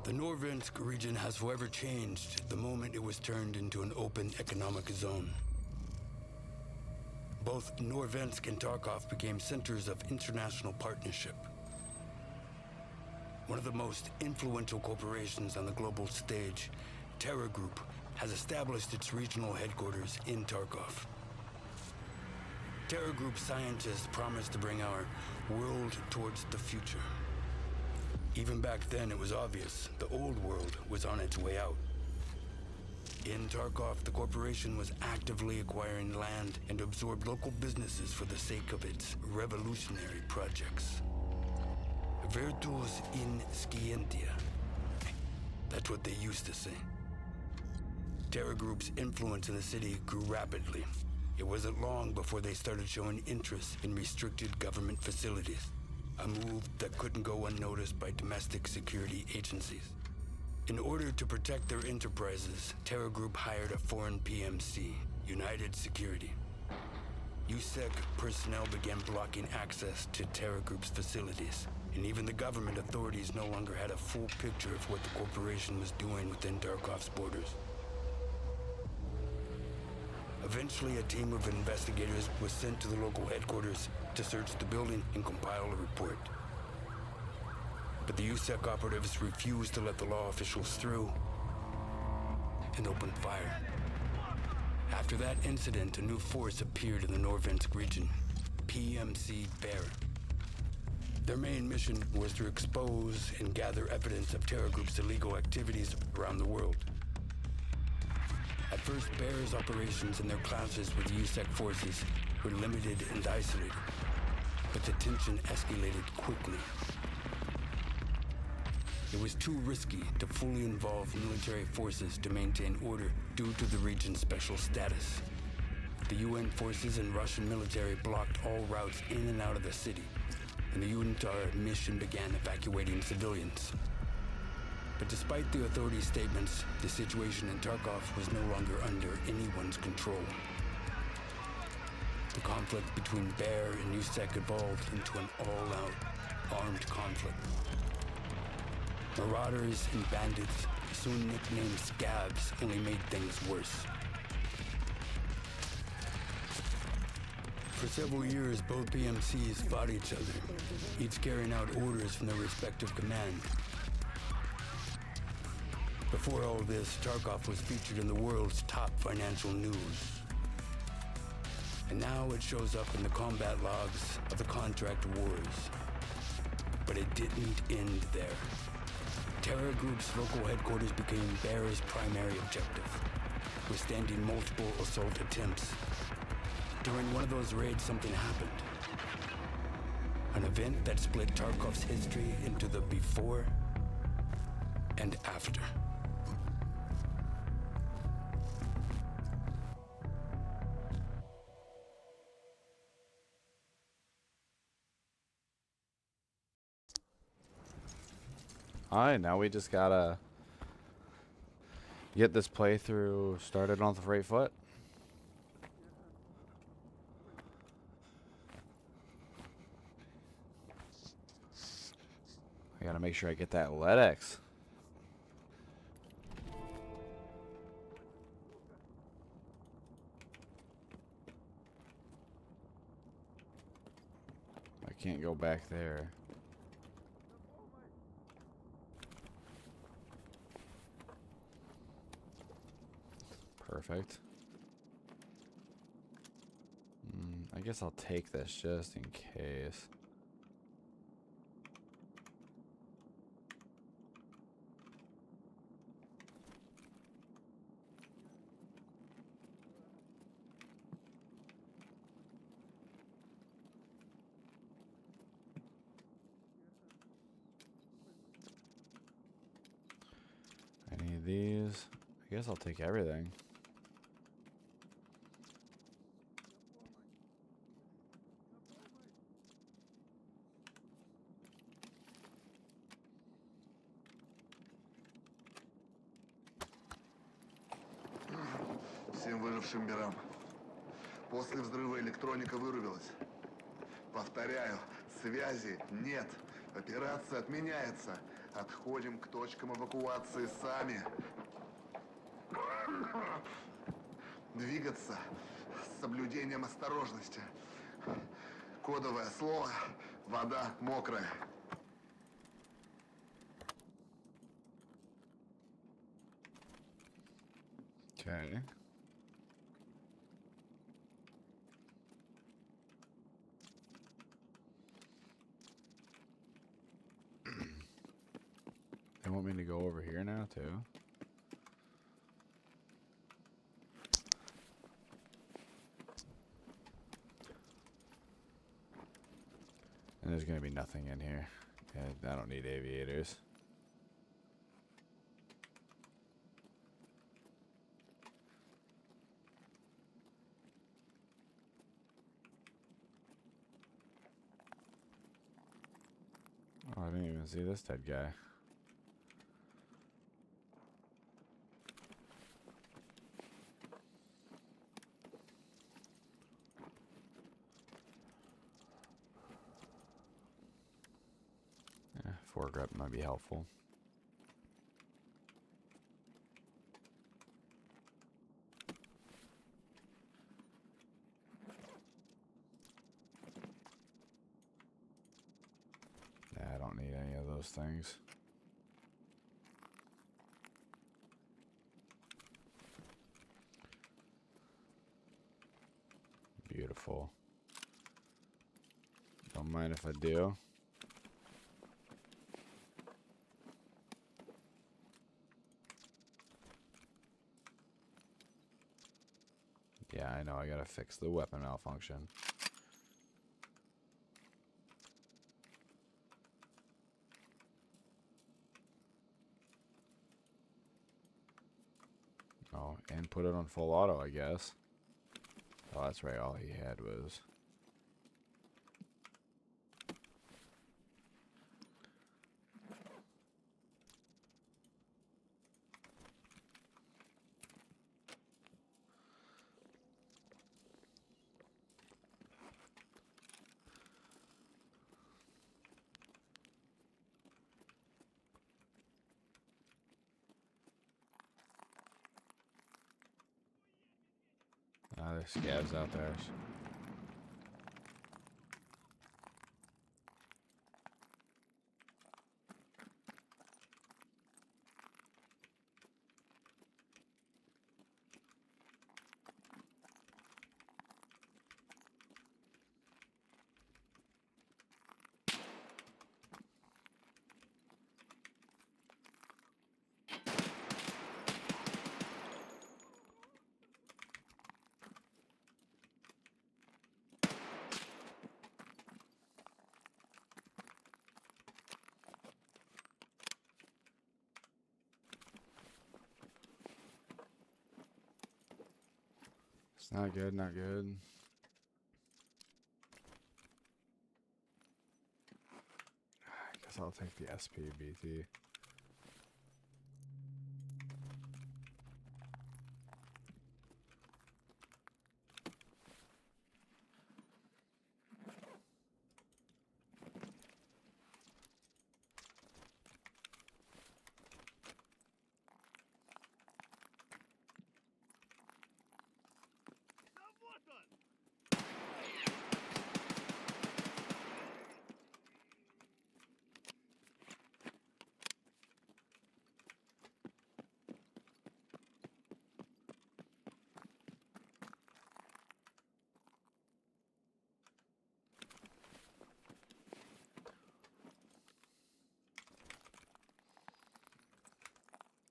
The Norvensk region has forever changed the moment it was turned into an open economic zone. Both Norvensk and Tarkov became centers of international partnership. One of the most influential corporations on the global stage, Terra Group, has established its regional headquarters in Tarkov. Terra Group scientists promised to bring our world towards the future. Even back then, it was obvious the old world was on its way out. In Tarkov, the corporation was actively acquiring land and absorbed local businesses for the sake of its revolutionary projects. Virtus in scientia. That's what they used to say. Terra Group's influence in the city grew rapidly. It wasn't long before they started showing interest in restricted government facilities, a move that couldn't go unnoticed by domestic security agencies. In order to protect their enterprises, Terra Group hired a foreign PMC, United Security. USEC personnel began blocking access to Terra Group's facilities, and even the government authorities no longer had a full picture of what the corporation was doing within Tarkov's borders. Eventually, a team of investigators was sent to the local headquarters to search the building and compile a report. But the USEC operatives refused to let the law officials through and opened fire. After that incident, a new force appeared in the Norvensk region, PMC Bear. Their main mission was to expose and gather evidence of Terra Group's illegal activities around the world. At first, Bear's operations and their clashes with USEC forces were limited and isolated, but the tension escalated quickly. It was too risky to fully involve military forces to maintain order due to the region's special status. The UN forces and Russian military blocked all routes in and out of the city, and the UNTAR mission began evacuating civilians. But despite the authorities' statements, the situation in Tarkov was no longer under anyone's control. The conflict between Bear and USEC evolved into an all-out armed conflict. Marauders and bandits, soon nicknamed Scabs, only made things worse. For several years, both PMCs fought each other, each carrying out orders from their respective command. Before all this, Tarkov was featured in the world's top financial news. And now it shows up in the combat logs of the contract wars. But it didn't end there. Terra Group's local headquarters became Bear's primary objective, withstanding multiple assault attempts. During one of those raids, something happened. An event that split Tarkov's history into the before and after. Alright, now we just gotta get this playthrough started on the right foot. I gotta make sure I get that LEDX. I can't go back there. Perfect. I guess I'll take this just in case. Any of these? I guess I'll take everything. Всем выжившим мирам. После взрыва электроника вырубилась. Повторяю, связи нет. Операция отменяется. Отходим к точкам эвакуации сами. Двигаться с соблюдением осторожности. Кодовое слово — вода мокрая. Okay. They want me to go over here now, too? And there's going to be nothing in here. Yeah, I don't need aviators. Oh, I didn't even see this dead guy. Foregrip might be helpful. Yeah, I don't need any of those things. Beautiful. Don't mind if I do. Yeah, I know. I gotta fix the weapon malfunction. Oh, and put it on full auto, I guess. Oh, that's right. All he had was... Ah, there's scavs out there. It's not good, not good. I guess I'll take the SPBT.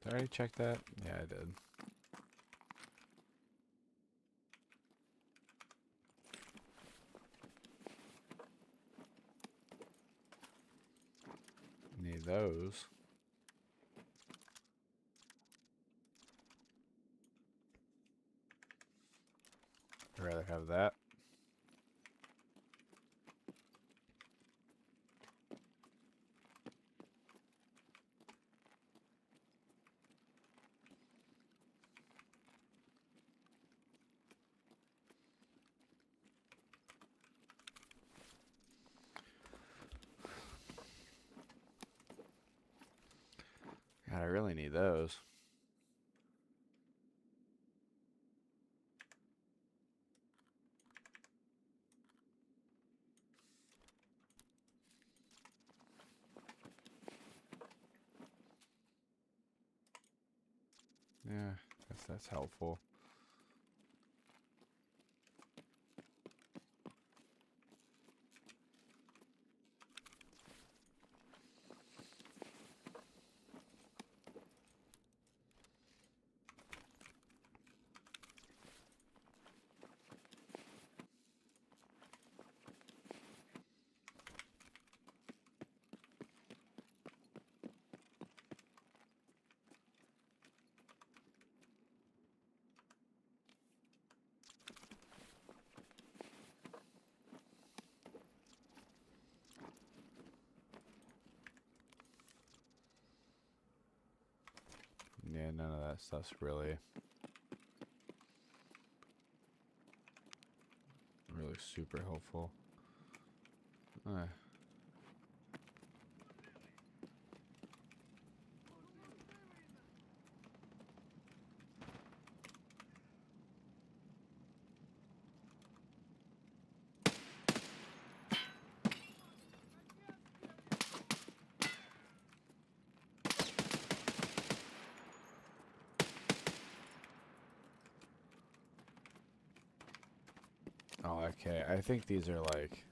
Did I already check that? Yeah, I did. Need those. I'd rather have that. God, I really need those. Yeah, guess that's helpful. Yeah, none of that stuff's really super helpful. Oh, okay. I think these are like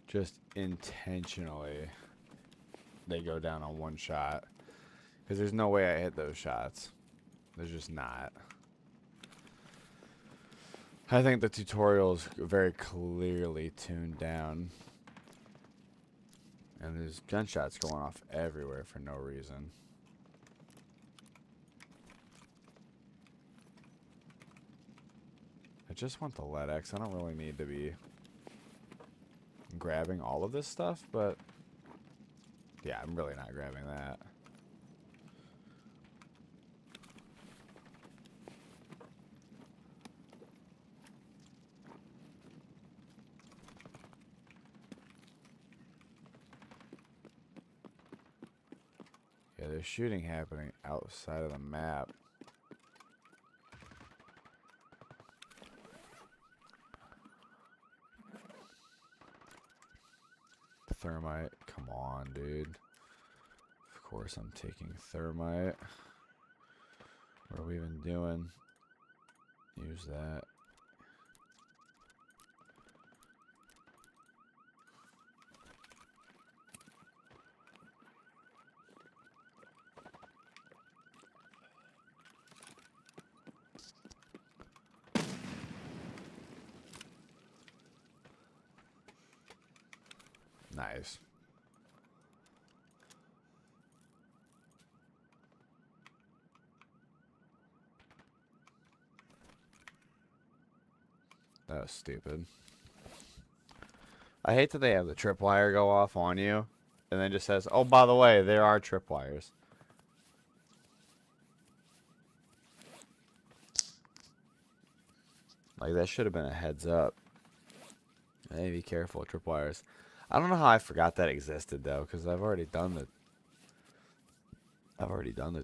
just intentionally they go down on one shot. Because there's no way I hit those shots. There's just not. I think the tutorial's very clearly tuned down. And there's gunshots going off everywhere for no reason. I just want the lead X. I don't really need to be grabbing all of this stuff, but yeah, I'm really not grabbing that. Yeah, there's shooting happening outside of the map. Thermite. Come on, dude. Of course I'm taking thermite. What are we even doing? Use that. Nice. That was stupid. I hate that they have the tripwire go off on you and then just says, oh, by the way, there are tripwires. Like, that should have been a heads up. Hey, be careful, tripwires. I don't know how I forgot that existed, though, because I've already done the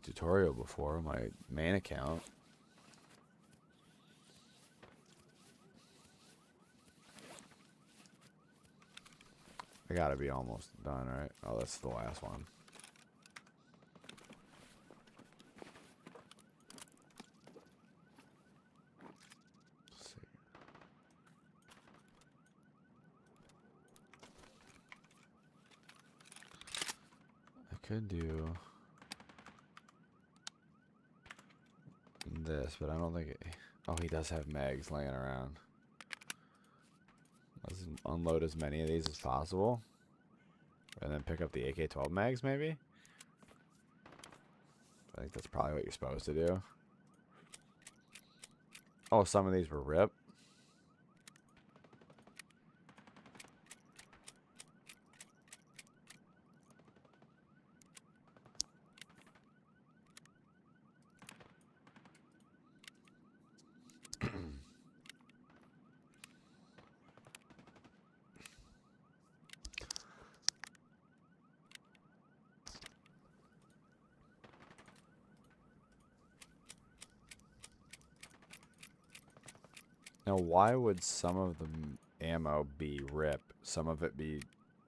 tutorial before on my main account. I gotta be almost done, right? Oh, that's the last one. Let's see. I could do this, but I don't think it... Oh, he does have mags laying around. Let's unload as many of these as possible. And then pick up the AK-12 mags, maybe? I think that's probably what you're supposed to do. Oh, some of these were ripped. Now, why would some of the ammo be RIP, some of it be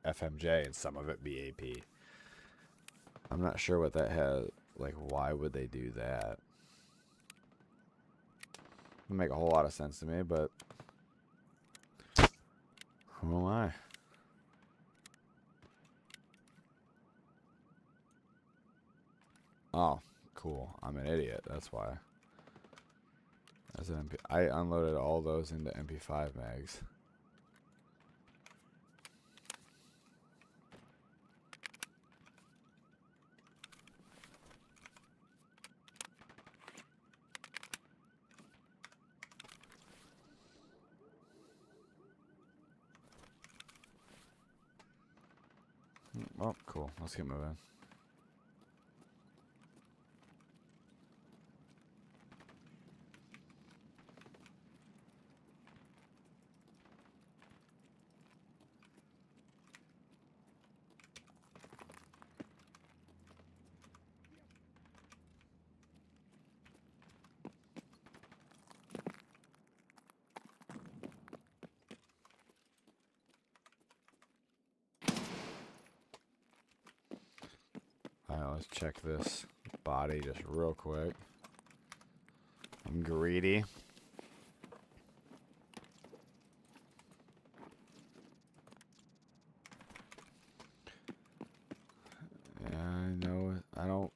FMJ, and some of it be AP? I'm not sure what that has. Like, why would they do that? Doesn't make a whole lot of sense to me, but who am I? Oh, cool. I'm an idiot. That's why. As an MP, I unloaded all those into MP5 mags. Well, cool. Let's get moving. Alright, let's check this body just real quick. I'm greedy. Yeah, I know. I don't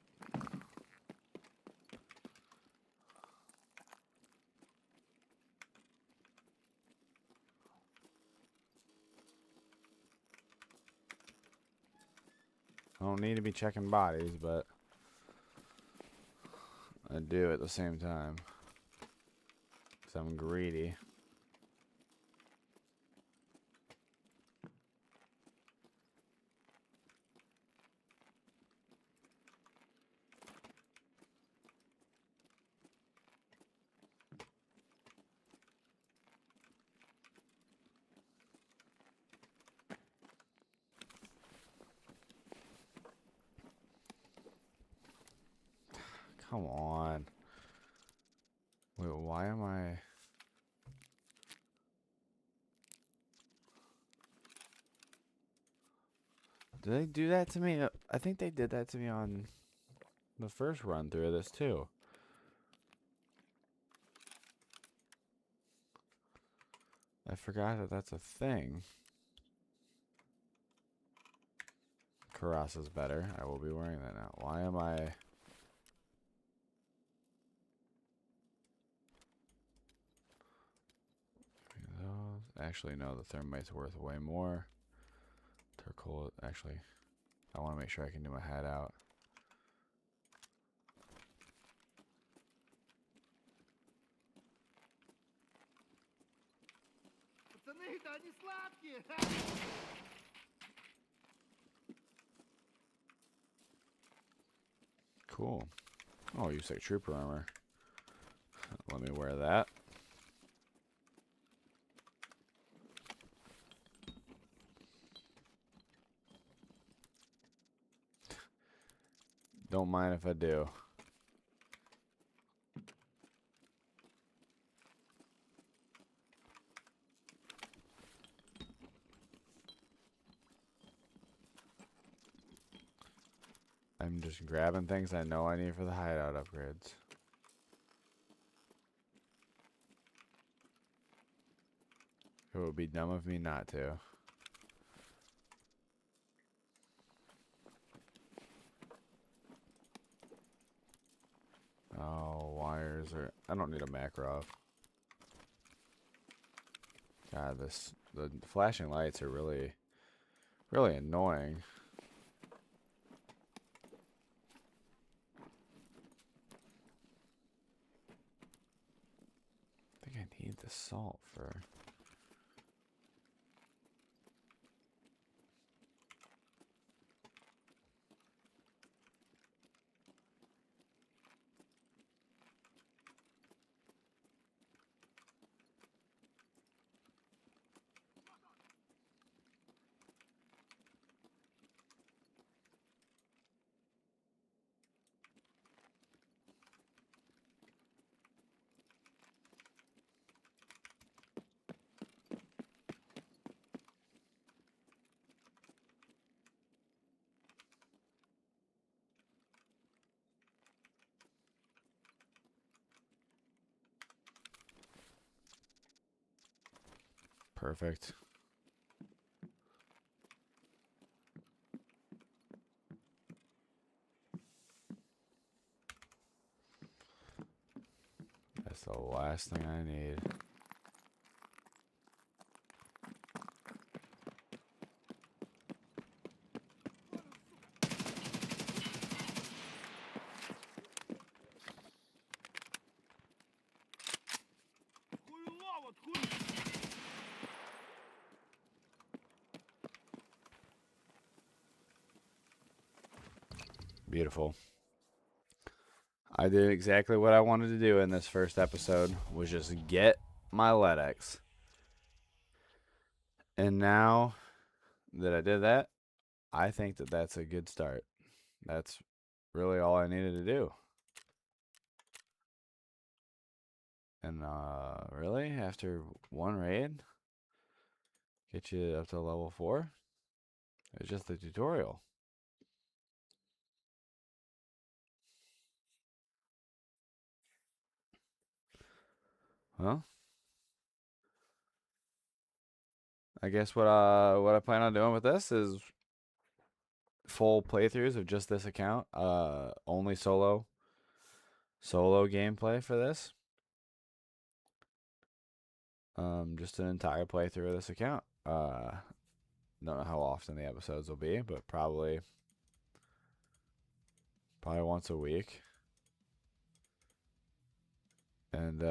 need to be checking bodies, but I do at the same time. Because I'm greedy. Come on. Wait, why am I... Did they do that to me? I think they did that to me on the first run through of this too. I forgot that that's a thing. Karasa's better. I will be wearing that now. Why am I... Actually, no, the thermite's worth way more. Turquoise, actually, I want to make sure I can do my hat out. Пацаны-то они сладкие! Cool. Oh, you say trooper armor. Let me wear that. Don't mind if I do. I'm just grabbing things I know I need for the hideout upgrades. It would be dumb of me not to. Oh, wires are... I don't need a Makarov. God, the flashing lights are really, really annoying. I think I need the salt for... Perfect. That's the last thing I need. Beautiful. I did exactly what I wanted to do in this first episode, was just get my LEDX. And now that I did that, I think that that's a good start. That's really all I needed to do. And really, after one raid, get you up to level 4? It's just the tutorial. Well, I guess what I plan on doing with this is full playthroughs of just this account. Only solo gameplay for this. Just an entire playthrough of this account. Don't know how often the episodes will be, but probably once a week. And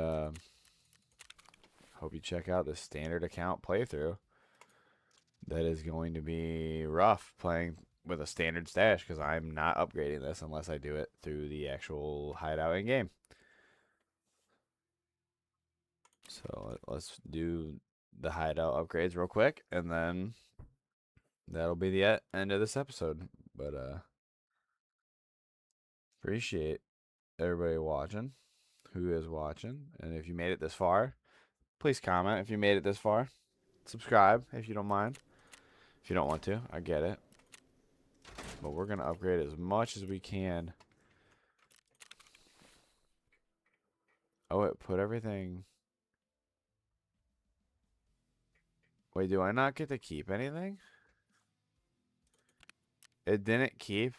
hope you check out the standard account playthrough. That is going to be rough playing with a standard stash because I'm not upgrading this unless I do it through the actual hideout in game. So let's do the hideout upgrades real quick, and then that'll be the end of this episode. But appreciate everybody watching, who is watching, and if you made it this far, please comment if you made it this far. Subscribe if you don't mind. If you don't want to, I get it. But we're gonna upgrade as much as we can. Oh, it put everything. Wait, do I not get to keep anything? It didn't keep,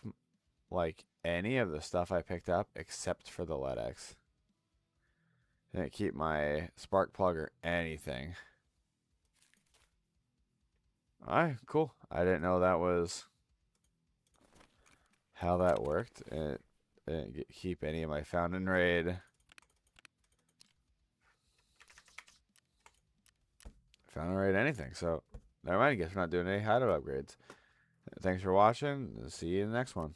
like, any of the stuff I picked up except for the LEDX. Didn't keep my spark plug or anything. Alright, cool. I didn't know that was how that worked. It didn't keep any of my found in raid. Found in raid anything. So, never mind. I guess we're not doing any hideout upgrades. Thanks for watching. See you in the next one.